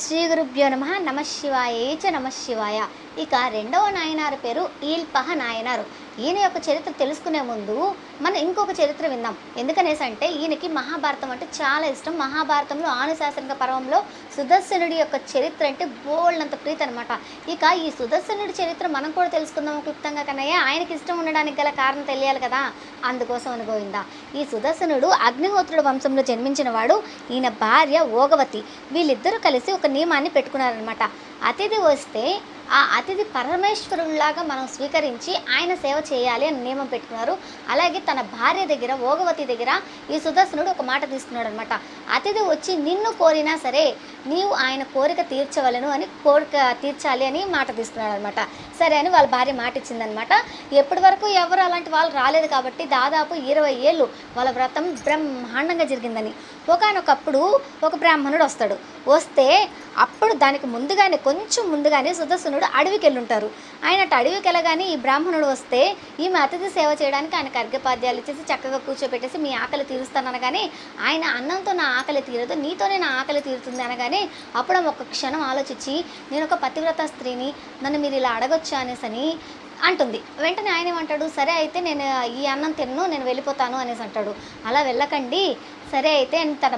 శ్రీ గురుభ్యో నమ నమ శివాయ చ నమ శివాయ. ఇక రెండవ నాయనారు పేరు ఈల్పహ నాయనారు. ఈయన యొక్క చరిత్ర తెలుసుకునే ముందు మనం ఇంకొక చరిత్ర విందాం. ఎందుకనేసి అంటే ఈయనకి మహాభారతం అంటే చాలా ఇష్టం. మహాభారతంలో ఆనుశాసనిక పర్వంలో సుదర్శనుడి యొక్క చరిత్ర అంటే బోల్డంత ప్రీతి అనమాట. ఇక ఈ సుదర్శనుడి చరిత్ర మనం కూడా తెలుసుకుందాం క్లుప్తంగా. కన్నయ్య ఆయనకి ఇష్టం ఉండడానికి గల కారణం తెలియాలి కదా, అందుకోసం అనుకోయిందా. ఈ సుదర్శనుడు అగ్నిహోత్రుడు వంశంలో జన్మించిన వాడు. ఈయన భార్య ఓగవతి. వీళ్ళిద్దరూ కలిసి ఒక నియమాన్ని పెట్టుకున్నారనమాట. అతిథి వస్తే ఆ అతిథి పరమేశ్వరుల్లాగా మనం స్వీకరించి ఆయన సేవ చేయాలి అని నియమం పెట్టుకున్నారు. అలాగే తన భార్య దగ్గర ఓగవతి దగ్గర ఈ సుదర్శనుడు ఒక మాట తీసుకున్నాడు అనమాట. అతిథి వచ్చి నిన్ను కోరినా సరే నీవు ఆయన కోరిక తీర్చవలను అని, కోరిక తీర్చాలి అని మాట తీసుకున్నాడు అనమాట. సరే అని వాళ్ళ భార్య మాట ఇచ్చిందనమాట. ఎప్పటి వరకు ఎవరు అలాంటి వాళ్ళు రాలేదు కాబట్టి దాదాపు 20 ఏళ్ళు వాళ్ళ వ్రతం బ్రహ్మాండంగా జరిగిందని. ఒకనొకప్పుడు ఒక బ్రాహ్మణుడు వస్తాడు. వస్తే అప్పుడు దానికి ముందుగానే కొంచెం ముందుగానే సుదర్శనుడు అడవికి వెళ్ళుంటారు. ఆయన అడవికి వెళ్ళగానే ఈ బ్రాహ్మణుడు వస్తే ఈమె అతిథి సేవ చేయడానికి ఆయనకు అర్ఘ్యపాద్యాలు ఇచ్చేసి చక్కగా కూర్చోబెట్టేసి మీ ఆకలి తీరుస్తాను అనగానే ఆయన అన్నంతో నా ఆకలి తీరదు, నీతోనే నా ఆకలి తీరుతుంది అనగానే అప్పుడు ఒక క్షణం ఆలోచించి నేను ఒక పతివ్రత స్త్రీని, నన్ను మీరు ఇలా అడగొచ్చా అనేసని అంటుంది. వెంటనే ఆయన ఏమంటాడు, సరే అయితే నేను ఈ అన్నం తిన్ను, నేను వెళ్ళిపోతాను అనేసి అంటాడు. అలా వెళ్ళకండి, సరే అయితే తన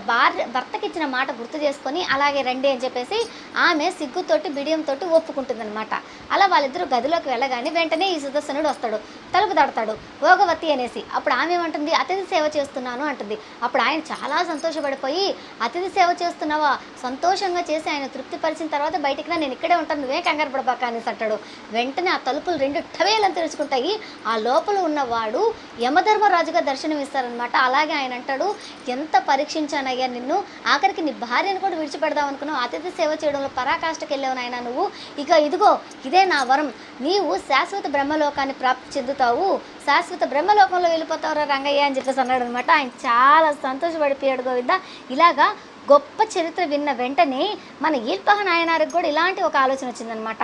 భర్తకి ఇచ్చిన మాట గుర్తు చేసుకొని అలాగే రండి అని చెప్పేసి ఆమె సిగ్గుతోటి బిడియంతో ఒప్పుకుంటుంది అనమాట. అలా వాళ్ళిద్దరూ గదిలోకి వెళ్ళగానే వెంటనే ఈ సుదర్శనుడు వస్తాడు, తలుపు తడతాడు, ఓగవతి అనేసి. అప్పుడు ఆమె ఏమంటుంది, అతిథి సేవ చేస్తున్నాను అంటుంది. అప్పుడు ఆయన చాలా సంతోషపడిపోయి, అతిథి సేవ చేస్తున్నావా, సంతోషంగా చేసి ఆయన తృప్తిపరిచిన తర్వాత బయటికి రా, నేను ఇక్కడే ఉంటాను, నువ్వే కంగారు పడబాక అనేసి అంటాడు. వెంటనే ఆ తలుపులు 2 టవేలను తెరుచుకుంటాయి. ఆ లోపల ఉన్నవాడు యమధర్మరాజుగా దర్శనం ఇస్తారనమాట. అలాగే ఆయన అంటాడు, ఎంత పరీక్షించానయ్యా నిన్ను, ఆఖరికి నీ భార్యను కూడా విడిచిపెడదాం అనుకున్నావు, అతిథి సేవ చేయడంలో పరాకాష్ఠకి వెళ్ళావు నాయన నువ్వు. ఇక ఇదిగో ఇదే నా వరం, నీవు శాశ్వత బ్రహ్మలోకాన్ని ప్రాప్తి చెందుతావు, శాశ్వత బ్రహ్మలోకంలో వెళ్ళిపోతావురా రంగయ్య అని చెప్పేసి అన్నాడు అనమాట. ఆయన చాలా సంతోషపడిపోయాడు గోవింద. ఇలాగా గొప్ప చరిత్ర విన్న వెంటనే మన ఈల్పహ నాయనారికి కూడా ఇలాంటి ఒక ఆలోచన వచ్చిందనమాట.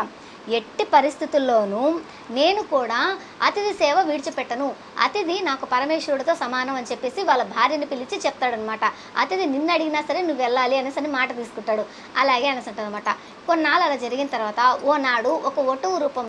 ఎట్టి పరిస్థితుల్లోనూ నేను కూడా అతిథి సేవ విడిచిపెట్టను, అతిథి నాకు పరమేశ్వరుడితో సమానం అని చెప్పేసి వాళ్ళ భార్యని పిలిచి చెప్తాడనమాట. అతిథి నిన్ను అడిగినా సరే నువ్వు వెళ్ళాలి అనేసి మాట తీసుకుంటాడు. అలాగే అనేసి అంటాడనమాట. కొన్నాళ్ళు అలా జరిగిన తర్వాత ఓనాడు ఒక ఒటువు రూపం,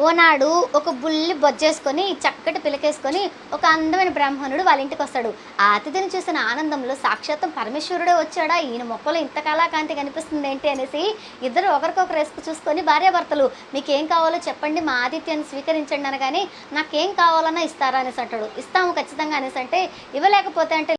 ఓనాడు ఒక బుల్లి బొజ్జేసుకొని చక్కటి పిలకేసుకొని ఒక అందమైన బ్రాహ్మణుడు వాళ్ళ ఇంటికి వస్తాడు. ఆ అతిథిని చూసిన ఆనందంలో సాక్షాత్తం పరమేశ్వరుడే వచ్చాడా, ఈయన మొక్కలో ఇంత కళాకాంతి కనిపిస్తుంది ఏంటి అనేసి ఇద్దరు ఒకరికొకరు వేసుకు చూసుకొని భార్యాభర్తలు మీకేం కావాలో చెప్పండి, మా ఆతిథ్యాన్ని స్వీకరించండి అనగానే నాకేం కావాలన్నా ఇస్తారా అనేసి అంటాడు. ఇస్తాము ఖచ్చితంగా అనేసి అంటే, ఇవ్వలేకపోతే అంటే